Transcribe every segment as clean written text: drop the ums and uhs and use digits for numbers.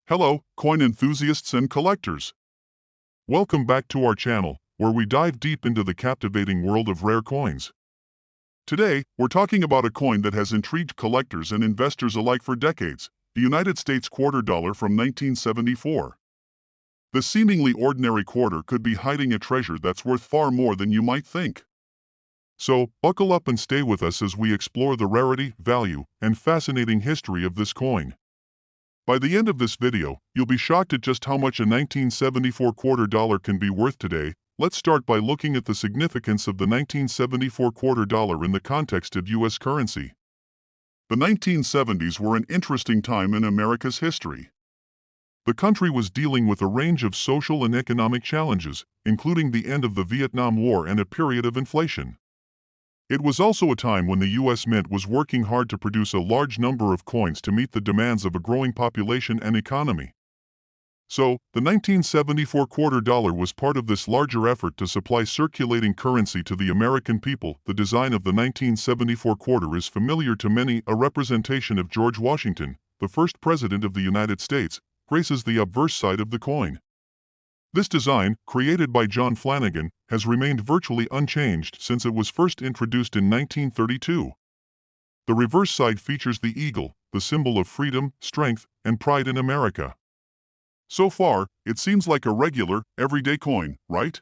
Hello, coin enthusiasts and collectors. Welcome back to our channel, where we dive deep into the captivating world of rare coins. Today, we're talking about a coin that has intrigued collectors and investors alike for decades, the United States quarter dollar from 1974. The seemingly ordinary quarter could be hiding a treasure that's worth far more than you might think. So, buckle up and stay with us as we explore the rarity, value, and fascinating history of this coin. By the end of this video, you'll be shocked at just how much a 1974 quarter dollar can be worth today. Let's start by looking at the significance of the 1974 quarter dollar in the context of U.S. currency. The 1970s were an interesting time in America's history. The country was dealing with a range of social and economic challenges, including the end of the Vietnam War and a period of inflation. It was also a time when the U.S. Mint was working hard to produce a large number of coins to meet the demands of a growing population and economy. So, the 1974 quarter dollar was part of this larger effort to supply circulating currency to the American people. The design of the 1974 quarter is familiar to many. A representation of George Washington, the first president of the United States, graces the obverse side of the coin. This design, created by John Flanagan, has remained virtually unchanged since it was first introduced in 1932. The reverse side features the eagle, the symbol of freedom, strength, and pride in America. So far, it seems like a regular, everyday coin, right?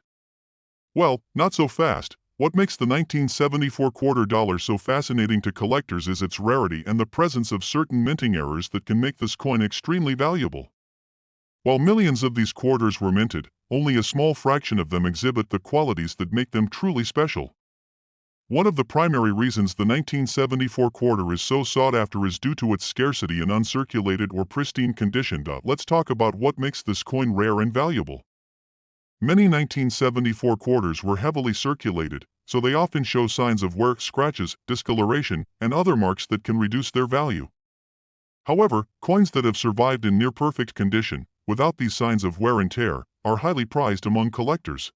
Well, not so fast. What makes the 1974 quarter dollar so fascinating to collectors is its rarity and the presence of certain minting errors that can make this coin extremely valuable. While millions of these quarters were minted, only a small fraction of them exhibit the qualities that make them truly special. One of the primary reasons the 1974 quarter is so sought after is due to its scarcity and uncirculated or pristine condition. Let's talk about what makes this coin rare and valuable. Many 1974 quarters were heavily circulated, so they often show signs of wear, scratches, discoloration, and other marks that can reduce their value. However, coins that have survived in near-perfect condition, without these signs of wear and tear, are highly prized among collectors.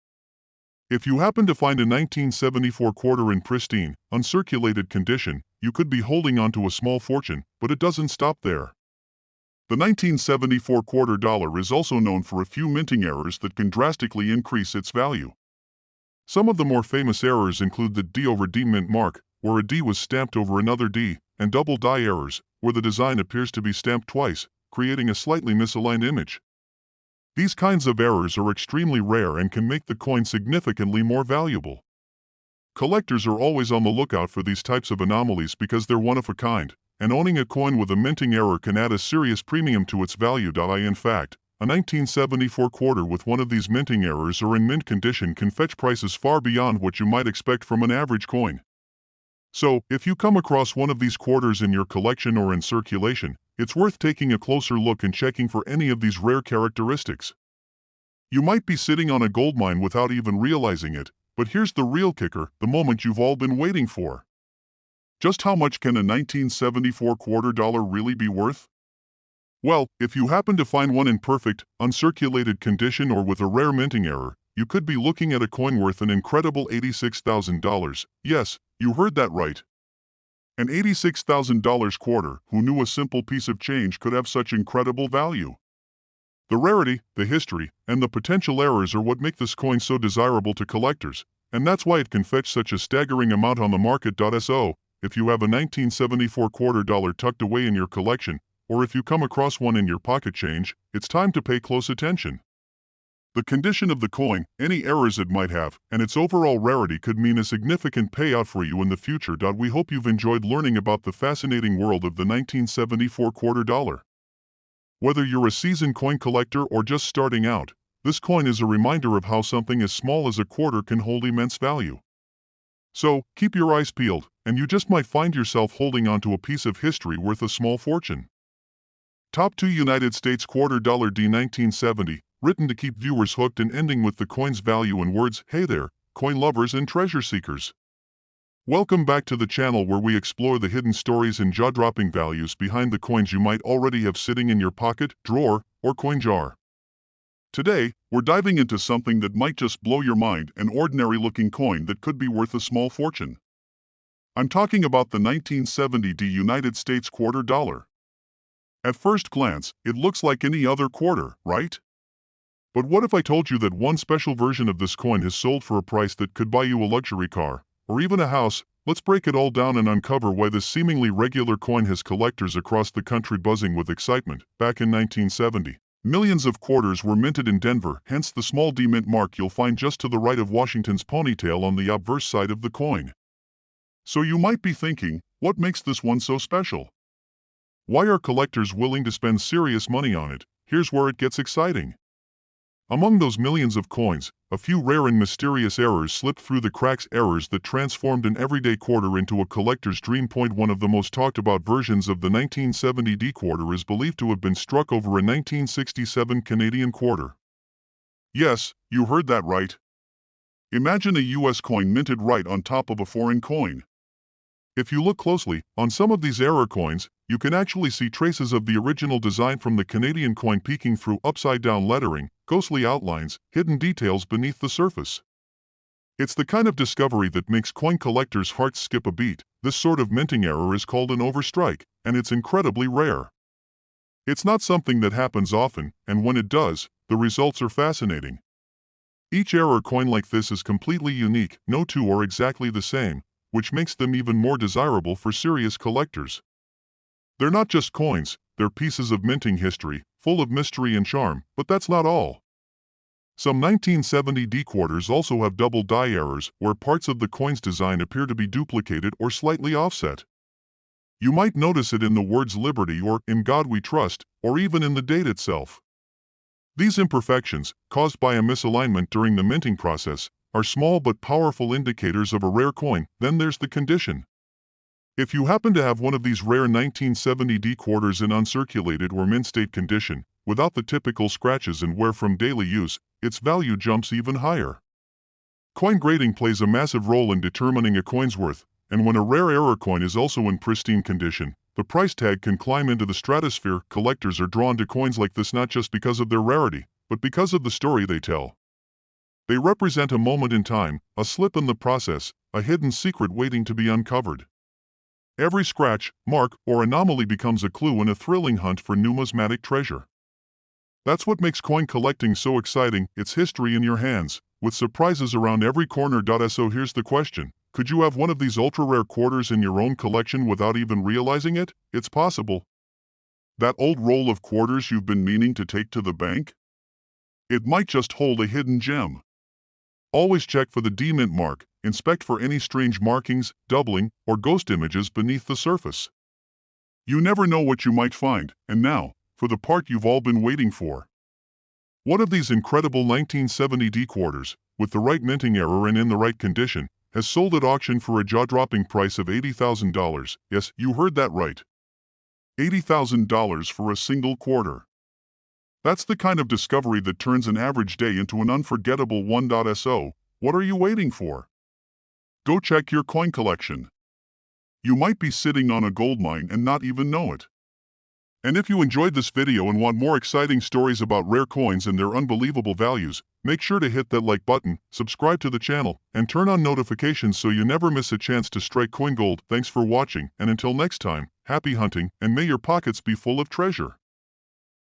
If you happen to find a 1974 quarter in pristine, uncirculated condition, you could be holding onto a small fortune, but it doesn't stop there. The 1974 quarter dollar is also known for a few minting errors that can drastically increase its value. Some of the more famous errors include the D over D mint mark, where a D was stamped over another D, and double die errors, where the design appears to be stamped twice, creating a slightly misaligned image. These kinds of errors are extremely rare and can make the coin significantly more valuable. Collectors are always on the lookout for these types of anomalies because they're one of a kind, and owning a coin with a minting error can add a serious premium to its value. In fact, a 1974 quarter with one of these minting errors or in mint condition can fetch prices far beyond what you might expect from an average coin. So, if you come across one of these quarters in your collection or in circulation, it's worth taking a closer look and checking for any of these rare characteristics. You might be sitting on a goldmine without even realizing it, but here's the real kicker, the moment you've all been waiting for. Just how much can a 1974 quarter dollar really be worth? Well, if you happen to find one in perfect, uncirculated condition or with a rare minting error, you could be looking at a coin worth an incredible $86,000. Yes, you heard that right. An $86,000 quarter. Who knew a simple piece of change could have such incredible value? The rarity, the history, and the potential errors are what make this coin so desirable to collectors, and that's why it can fetch such a staggering amount on the market. So, if you have a 1974 quarter dollar tucked away in your collection, or if you come across one in your pocket change, it's time to pay close attention. The condition of the coin, any errors it might have, and its overall rarity could mean a significant payout for you in the future. We hope you've enjoyed learning about the fascinating world of the 1974 quarter dollar. Whether you're a seasoned coin collector or just starting out, this coin is a reminder of how something as small as a quarter can hold immense value. So, keep your eyes peeled, and you just might find yourself holding onto a piece of history worth a small fortune. Top 2 United States quarter dollar D 1970, written to keep viewers hooked and ending with the coin's value in words. Hey there, coin lovers and treasure seekers. Welcome back to the channel where we explore the hidden stories and jaw-dropping values behind the coins you might already have sitting in your pocket, drawer, or coin jar. Today, we're diving into something that might just blow your mind, an ordinary-looking coin that could be worth a small fortune. I'm talking about the 1970 D United States quarter dollar. At first glance, it looks like any other quarter, right? But what if I told you that one special version of this coin has sold for a price that could buy you a luxury car, or even a house? Let's break it all down and uncover why this seemingly regular coin has collectors across the country buzzing with excitement. Back in 1970, millions of quarters were minted in Denver, hence the small D mint mark you'll find just to the right of Washington's ponytail on the obverse side of the coin. So you might be thinking, what makes this one so special? Why are collectors willing to spend serious money on it? Here's where it gets exciting. Among those millions of coins, a few rare and mysterious errors slipped through the cracks, errors that transformed an everyday quarter into a collector's dream. One of the most talked about versions of the 1970 D quarter is believed to have been struck over a 1967 Canadian quarter. Yes, you heard that right. Imagine a US coin minted right on top of a foreign coin. If you look closely, on some of these error coins, you can actually see traces of the original design from the Canadian coin peeking through upside-down lettering, ghostly outlines, hidden details beneath the surface. It's the kind of discovery that makes coin collectors' hearts skip a beat. This sort of minting error is called an overstrike, and it's incredibly rare. It's not something that happens often, and when it does, the results are fascinating. Each error coin like this is completely unique, no two are exactly the same, which makes them even more desirable for serious collectors. They're not just coins, they're pieces of minting history, full of mystery and charm, but that's not all. Some 1970 D quarters also have double die errors, where parts of the coin's design appear to be duplicated or slightly offset. You might notice it in the words Liberty or In God We Trust, or even in the date itself. These imperfections, caused by a misalignment during the minting process, are small but powerful indicators of a rare coin. Then there's the condition. If you happen to have one of these rare 1970 D quarters in uncirculated or mint state condition, without the typical scratches and wear from daily use, its value jumps even higher. Coin grading plays a massive role in determining a coin's worth, and when a rare error coin is also in pristine condition, the price tag can climb into the stratosphere. Collectors are drawn to coins like this not just because of their rarity, but because of the story they tell. They represent a moment in time, a slip in the process, a hidden secret waiting to be uncovered. Every scratch, mark, or anomaly becomes a clue in a thrilling hunt for numismatic treasure. That's what makes coin collecting so exciting. It's history in your hands, with surprises around every corner. So here's the question: could you have one of these ultra-rare quarters in your own collection without even realizing it? It's possible. That old roll of quarters you've been meaning to take to the bank? It might just hold a hidden gem. Always check for the D mint mark, inspect for any strange markings, doubling, or ghost images beneath the surface. You never know what you might find. And now, for the part you've all been waiting for. One of these incredible 1970 D quarters, with the right minting error and in the right condition, has sold at auction for a jaw-dropping price of $80,000. Yes, you heard that right. $80,000 for a single quarter. That's the kind of discovery that turns an average day into an unforgettable one. So, what are you waiting for? Go check your coin collection. You might be sitting on a goldmine and not even know it. And if you enjoyed this video and want more exciting stories about rare coins and their unbelievable values, make sure to hit that like button, subscribe to the channel, and turn on notifications so you never miss a chance to strike coin gold. Thanks for watching, and until next time, happy hunting, and may your pockets be full of treasure.